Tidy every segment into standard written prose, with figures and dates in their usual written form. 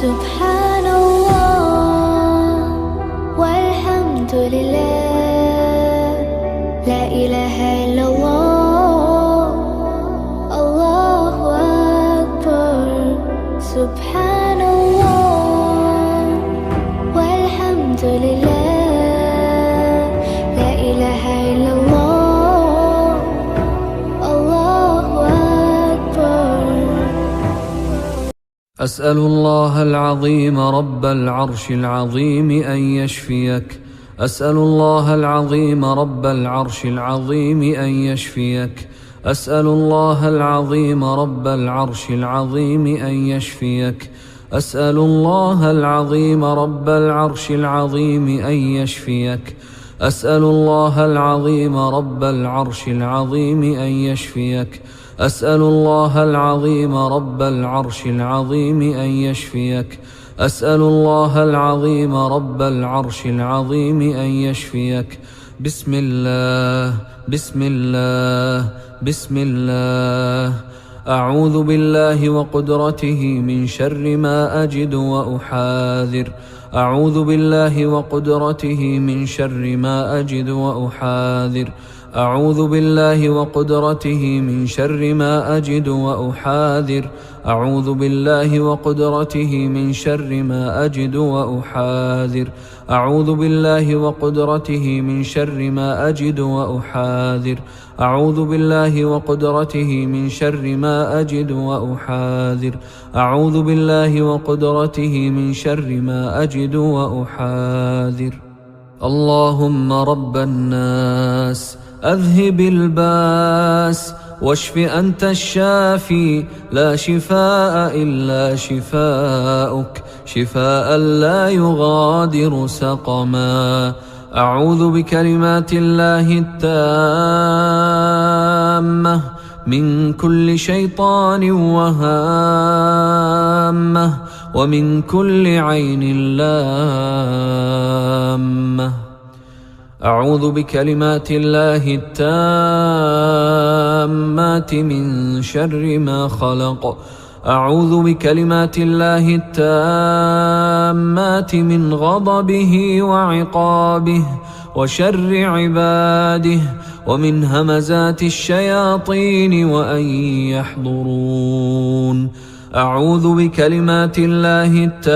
سبحان الله والحمد لله، لا إله إلا الله، الله أكبر. سبحان الله والحمد لله، لا إله إلا الله، الله أكبر. أسأل الله العظيم رب العرش العظيم أن يشفيك. أسأل الله العظيم رب العرش العظيم أن يشفيك. أسأل الله العظيم رب العرش العظيم أن يشفيك. أسأل الله العظيم رب العرش العظيم أن يشفيك. أسأل الله العظيم رب العرش العظيم أن يشفيك. أسأل الله العظيم رب العرش العظيم أن يشفيك. أسأل الله العظيم رب العرش العظيم أن يشفيك. بسم الله بسم الله بسم الله. أعوذ بالله وقدرته من شر ما أجد وأحاذر. أعوذ بالله وقدرته من شر ما أجد وأحاذر. أعوذ بالله وقدرته من شر ما أجد وأحاذر. أعوذ بالله وقدرته من شر ما أجد وأحاذر. أعوذ بالله وقدرته من شر ما أجد وأحاذر. أعوذ بالله وقدرته من شر ما أجد وأحاذر. أعوذ بالله وقدرته من شر ما أجد وأحاذر. اللهم رب الناس أذهب الباس واشف أنت الشافي، لا شفاء إلا شفاؤك، شفاء لا يغادر سقما. أعوذ بكلمات الله التامة من كل شيطان وهامة، ومن كل عين لامة. أعوذ بكلمات الله التامات من شر ما خلق. أعوذ بكلمات الله التامات من غضبه وعقابه وشر عباده، ومن همزات الشياطين وأن يحضرون. أعوذ بكلمات الله التامات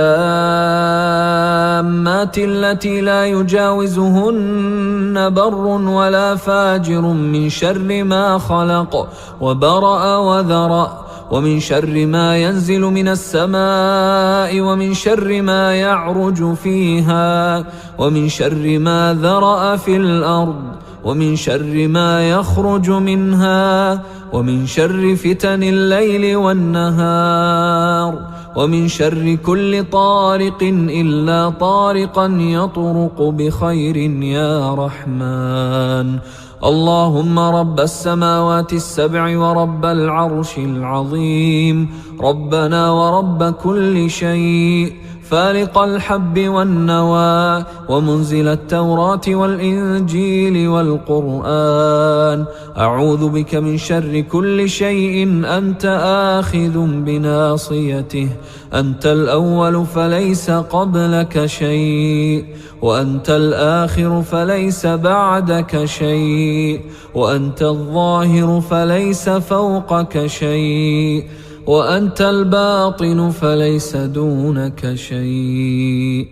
التي لا يجاوزهن بر ولا فاجر من شر ما خلق وبرأ وذرأ، ومن شر ما ينزل من السماء، ومن شر ما يعرج فيها، ومن شر ما ذرأ في الأرض، ومن شر ما يخرج منها، ومن شر فتن الليل والنهار، ومن شر كل طارق إلا طارقا يطرق بخير يا رحمن. اللهم رب السماوات السبع ورب العرش العظيم، ربنا ورب كل شيء، فالق الحب والنوى، ومنزل التوراة والإنجيل والقرآن، أعوذ بك من شر كل شيء أنت آخذ بناصيته. أنت الأول فليس قبلك شيء، وأنت الآخر فليس بعدك شيء، وأنت الظاهر فليس فوقك شيء، وأنت الباطن فليس دونك شيء.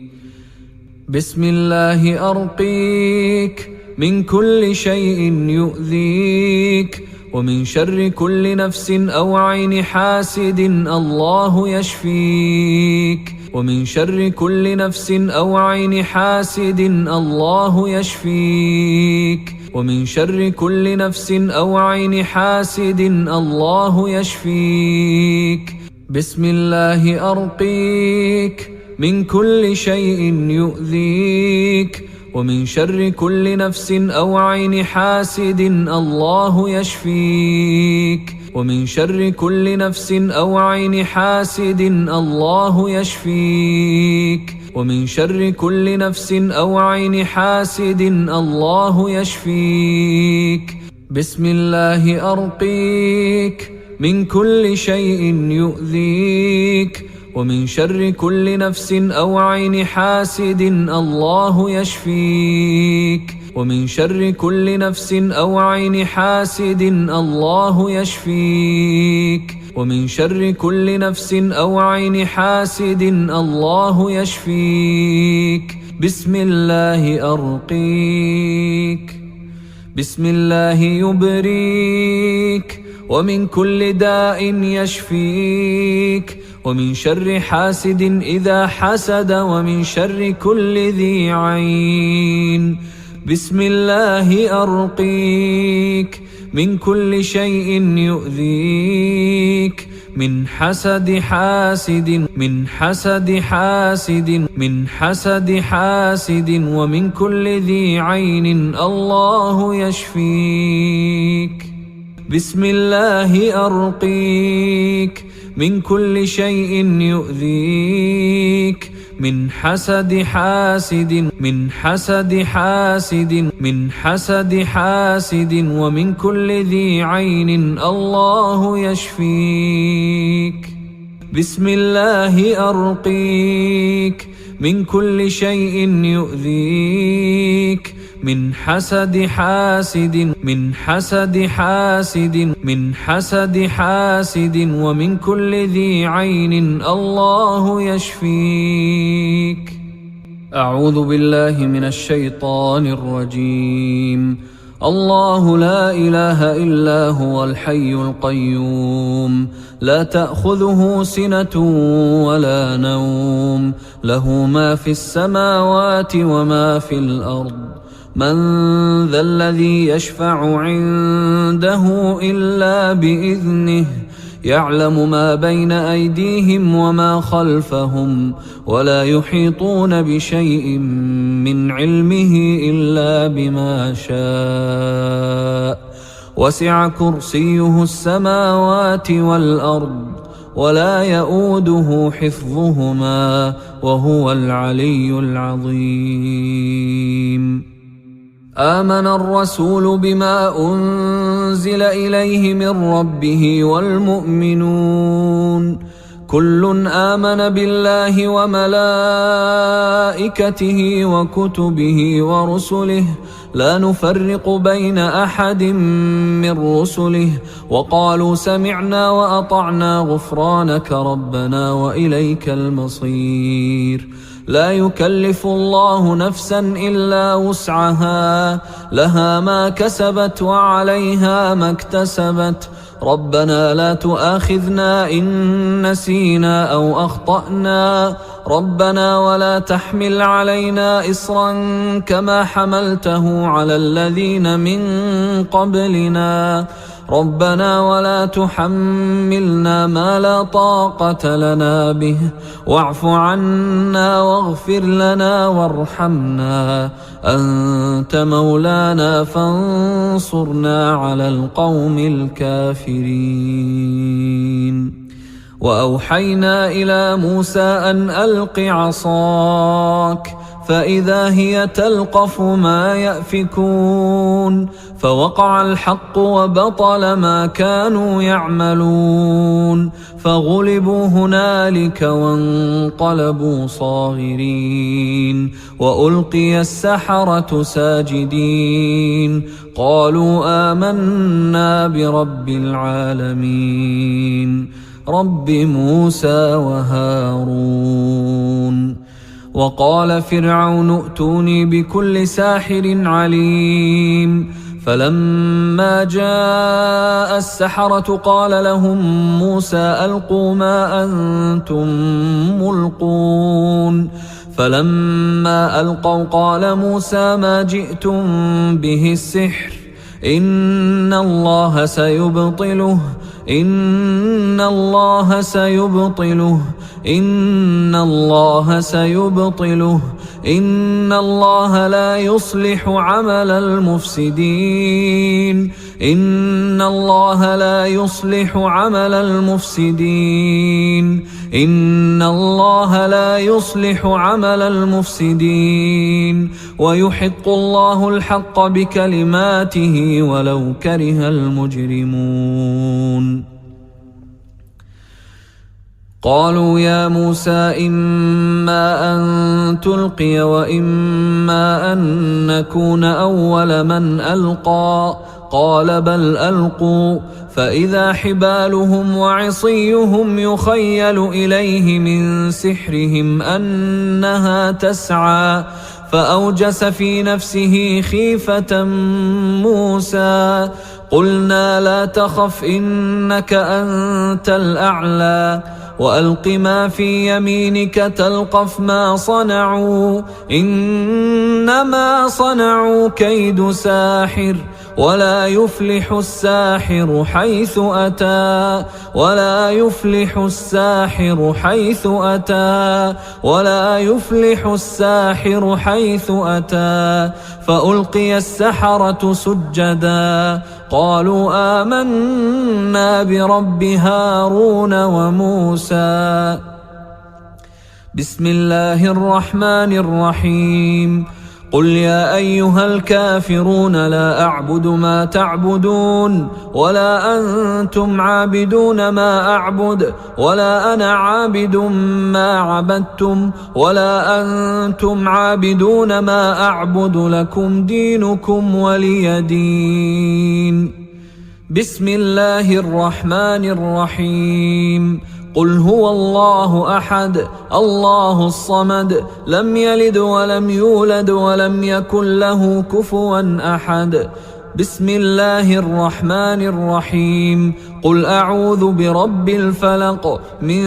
بسم الله أرقيك من كل شيء يؤذيك، ومن شر كل نفس أو عين حاسد الله يشفيك، ومن شر كل نفس أو عين حاسد الله يشفيك، ومن شر كل نفس أو عين حاسد الله يشفيك. بسم الله أرقيك من كل شيء يؤذيك، ومن شر كل نفس أو عين حاسد الله يشفيك، ومن شر كل نفس أو عين حاسد الله يشفيك، ومن شر كل نفس أو عين حاسد الله يشفيك. بسم الله أرقيك من كل شيء يؤذيك، ومن شر كل نفس أو عين حاسد الله يشفيك ومن شر كل نفس أو عين حاسد الله يشفيك ومن شر كل نفس أو عين حاسد الله يشفيك بسم الله أرقيك بسم الله يبريك ومن كل داء يشفيك ومن شر حاسد إذا حسد ومن شر كل ذي عين بسم الله أرقيك من كل شيء يؤذيك من حسد حاسد من حسد حاسد من حسد حاسد ومن كل ذي عين الله يشفيك بسم الله أرقيك من كل شيء يؤذيك من حسد حاسد من حسد حاسد من حسد حاسد ومن كل ذي عين الله يشفيك بسم الله أرقيك من كل شيء يؤذيك من حسد حاسد من حسد حاسد من حسد حاسد ومن كل ذي عين الله يشفيك أعوذ بالله من الشيطان الرجيم الله لا إله إلا هو الحي القيوم لا تأخذه سنة ولا نوم له ما في السماوات وما في الأرض من ذا الذي يشفع عنده إلا بإذنه يعلم ما بين أيديهم وما خلفهم ولا يحيطون بشيء من علمه إلا بما شاء وسع كرسيه السماوات والأرض ولا يؤوده حفظهما وهو العلي العظيم آمن الرسول بما أنزل إليه من ربه والمؤمنون كل آمن بالله وملائكته وكتبه ورسله لا نفرق بين أحد من رسله وقالوا سمعنا وأطعنا غفرانك ربنا وإليك المصير لا يكلف الله نفسا إلا وسعها لها ما كسبت وعليها ما اكتسبت ربنا لا تؤاخذنا إن نسينا أو أخطأنا ربنا ولا تحمل علينا إصرا كما حملته على الذين من قبلنا ربنا ولا تحملنا ما لا طاقة لنا به واعف عنا واغفر لنا وارحمنا أنت مولانا فانصرنا على القوم الكافرين وأوحينا إلى موسى أن ألق عصاك فإذا هي تلقف ما يأفكون فوقع الحق وبطل ما كانوا يعملون فغلبوا هنالك وانقلبوا صاغرين وألقي السحرة ساجدين قالوا آمنا برب العالمين رب موسى وهارون وقال فرعون ائتوني بكل ساحر عليم فلما جاء السحرة قال لهم موسى ألقوا ما أنتم ملقون فلما ألقوا قال موسى ما جئتم به السحر إن الله سيبطله إن الله سيبطله إن الله سيبطله إن الله لا يصلح عمل المفسدين إن الله لا يصلح عمل المفسدين إن الله لا يصلح عمل المفسدين ويحق الله الحق بكلماته ولو كره المجرمون قالوا يا موسى إما أن تلقي وإما أن نكون أول من ألقى قال بل ألقوا فإذا حبالهم وعصيهم يخيل إليه من سحرهم أنها تسعى فأوجس في نفسه خيفة موسى قلنا لا تخف إنك أنت الأعلى وألق ما في يمينك تلقف ما صنعوا إنما صنعوا كيد ساحر ولا يفلح الساحر حيث أتى ولا يفلح الساحر حيث أتى ولا يفلح الساحر حيث أتى فألقي السحرة سجدا قالوا آمنا برب هارون وموسى بسم الله الرحمن الرحيم قل يا أيها الكافرون لا أعبد ما تعبدون ولا أنتم عابدون ما أعبد ولا أنا عابد ما عبدتم ولا أنتم عابدون ما أعبد لكم دينكم ولي دين بسم الله الرحمن الرحيم قل هو الله أحد الله الصمد لم يلد ولم يولد ولم يكن له كفوا أحد بسم الله الرحمن الرحيم قل أعوذ برب الفلق من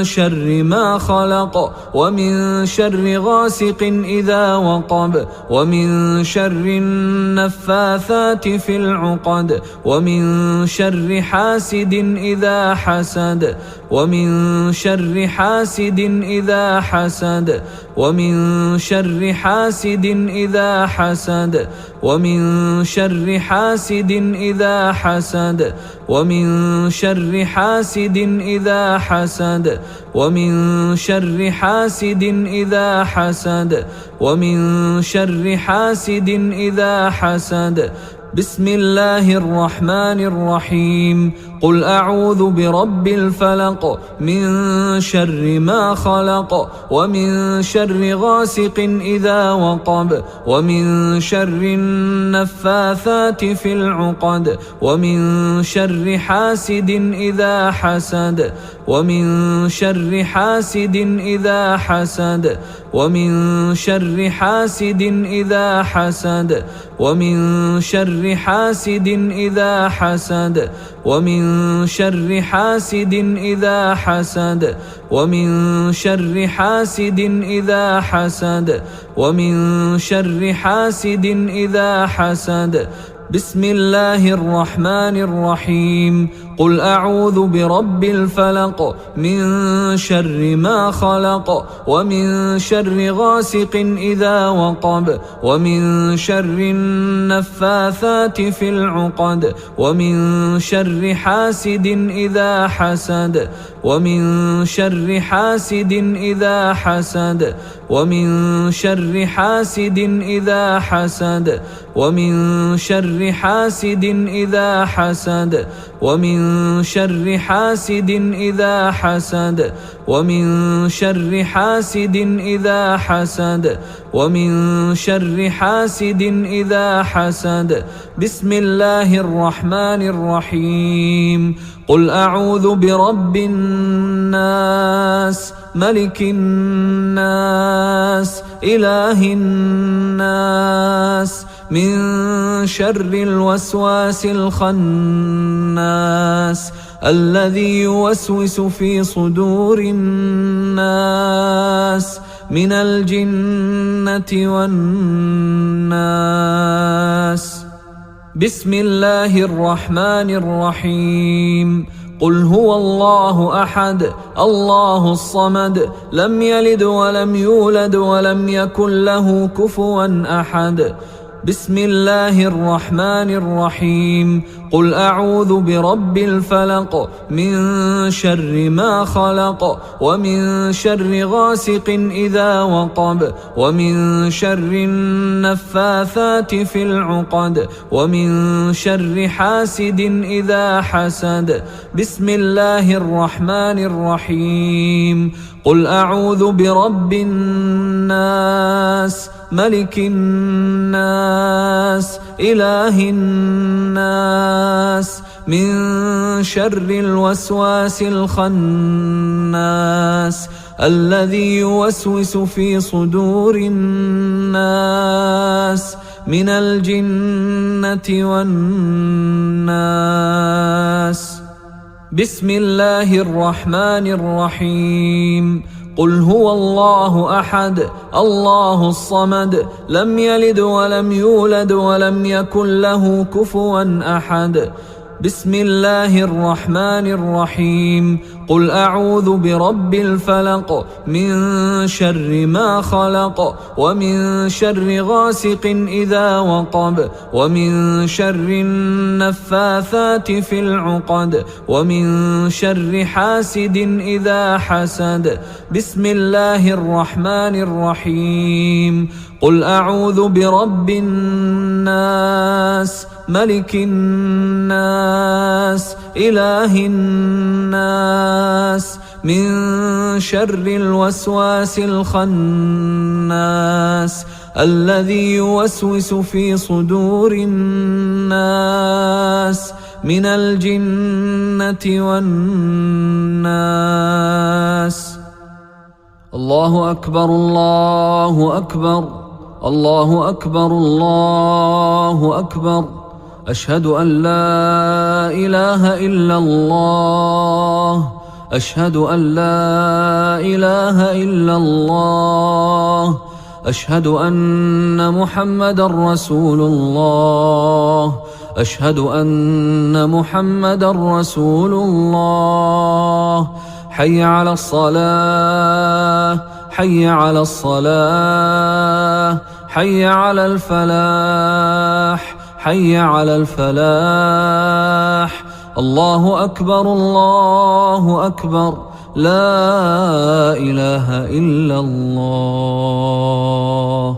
شر ما خلق ومن شر غاسق إذا وقب ومن شر النفاثات في العقد ومن شر حاسد إذا حسد ومن شر حاسد إذا حسد ومن شر حاسد إذا حسد ومن شر حاسد إذا حسد ومن شر حاسد إذا حسد ومن شر حاسد إذا حسد ومن شر حاسد إذا حسد بسم الله الرحمن الرحيم قل أعوذ برب الفلق من شر ما خلق ومن شر غاسق إذا وقب ومن شر النفاثات في العقد ومن شر حاسد إذا حسد ومن شر حاسد إذا حسد ومن شر حاسد إذا حسد ومن شر حاسد إذا حسد ومن شر حاسد إذا حسد ومن شر حاسد إذا حسد ومن شر حاسد إذا حسد بسم الله الرحمن الرحيم قل أعوذ برب الفلق من شر ما خلق ومن شر غاسق إذا وقب ومن شر النفاثات في العقد ومن شر حاسد إذا حسد ومن شر حاسد إذا حسد ومن شر حاسد إذا حسد ومن شر حاسد إذا حسد ومن شر حاسد إذا حسد ومن شر حاسد إذا حسد ومن شر حاسد إذا حسد بسم الله الرحمن الرحيم قل أعوذ برب الناس ملك الناس إله الناس من شر الوسواس الخناس الذي يوسوس في صدور الناس من الجنة والناس بسم الله الرحمن الرحيم قل هو الله أحد الله الصمد لم يلد ولم يولد ولم يكن له كفوا أحد بسم الله الرحمن الرحيم قل أعوذ برب الفلق من شر ما خلق ومن شر غاسق إذا وقب ومن شر النفاثات في العقد ومن شر حاسد إذا حسد بسم الله الرحمن الرحيم قل أعوذ برب الناس ملك الناس إله الناس من شر الوسواس الخناس الذي يوسوس في صدور الناس من الجنة والناس بسم الله الرحمن الرحيم قل هو الله أحد الله الصمد لم يلد ولم يولد ولم يكن له كفوا أحد بسم الله الرحمن الرحيم قل أعوذ برب الفلق من شر ما خلق ومن شر غاسق إذا وقب ومن شر النفاثات في العقد ومن شر حاسد إذا حسد بسم الله الرحمن الرحيم قل أعوذ برب الناس ملك الناس إله الناس من شر الوسواس الخناس الذي يوسوس في صدور الناس من الجنة والناس الله أكبر الله أكبر الله أكبر الله أكبر أشهد أن لا إله إلا الله أشهد أن لا إله إلا الله أشهد أن محمدًا رسول الله أشهد أن محمدًا رسول الله حي على الصلاة حي على الصلاة حي على الفلاح حي على الفلاح الله أكبر الله أكبر لا إله إلا الله